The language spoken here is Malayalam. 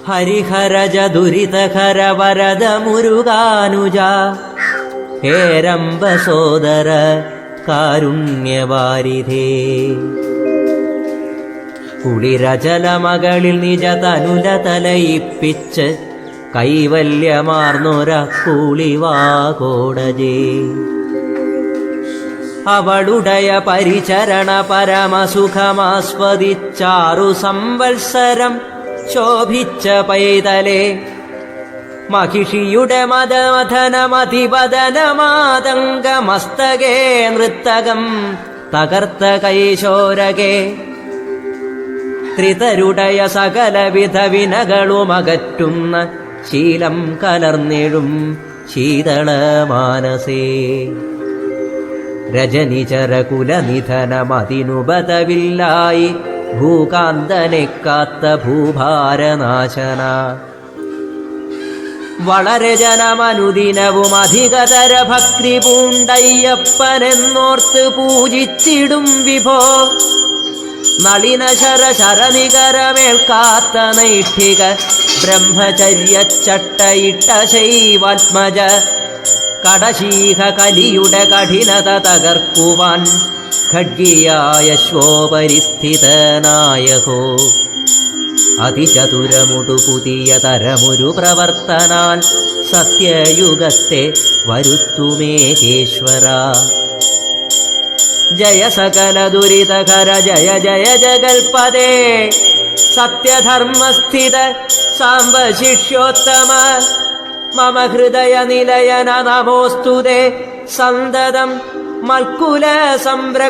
ഹരിഹരജ ദുരിതഹര വരദ മുരുകാനുജ ഹേരംബ സോദര കാരുണ്യവാരിധേ. കുളിരചലമകളിൽ നിജ തനുല തലയിപ്പിച്ച് കൈവല്യമാർന്നൊര കൂളിവാകോടജേ. അവളുടയ പരിചരണ പരമസുഖമാസ്വദിച്ചാറു സംവത്സരം ശോഭിച്ച പൈതലേ. മഹിഷിയുടെ മദമഥനമതിപതനമാതംഗമസ്തകേ നൃത്തകം തകർത്ത കൈശോരകേ. ത്രിതരുടയ സകലവിധ വിനകളുമകറ്റുന്ന ശീലം കലർന്നിടും ശീതളമാനസേ. രജനിചരകുലനിധനമതിനുബതവില്ലായി ഭൂകാന്തനെ കാത്ത ഭൂഭാരനാശന. വളരെ ജനമനുദിനവും അധികതര ഭക്തി പൂണ്ടയ്യപ്പനെന്നോർത്ത് പൂജിച്ചിടും വിഭോ. നളിനശര ശരനികരമേൽക്കാത്ത നൈഷ്ഠിക ബ്രഹ്മചര്യച്ചട്ടയിട്ട ശൈവാത്മജ. കടശീഹ കലിയുടെ കഠിനത തകർക്കുവാൻ ഖഡ്ഗിയായ ശ്വോപരിസ്ഥിതനായഹോ. അതിചതുരമുടു പുതിയ തരമൊരു പ്രവർത്തനാൽ സത്യയുഗത്തെ വരുത്തുമേകേശ്വര. ജയ സകല ദുരിതകര ജയ ജയ ജഗൽപദേ. സത്യധർമ്മസ്ഥിത സാംബ ശിഷ്യോത്തമ മമ ഹൃദയ നിലയന നമോസ്തുതേ. സന്തതം മൽക്കുല സംരക്ഷ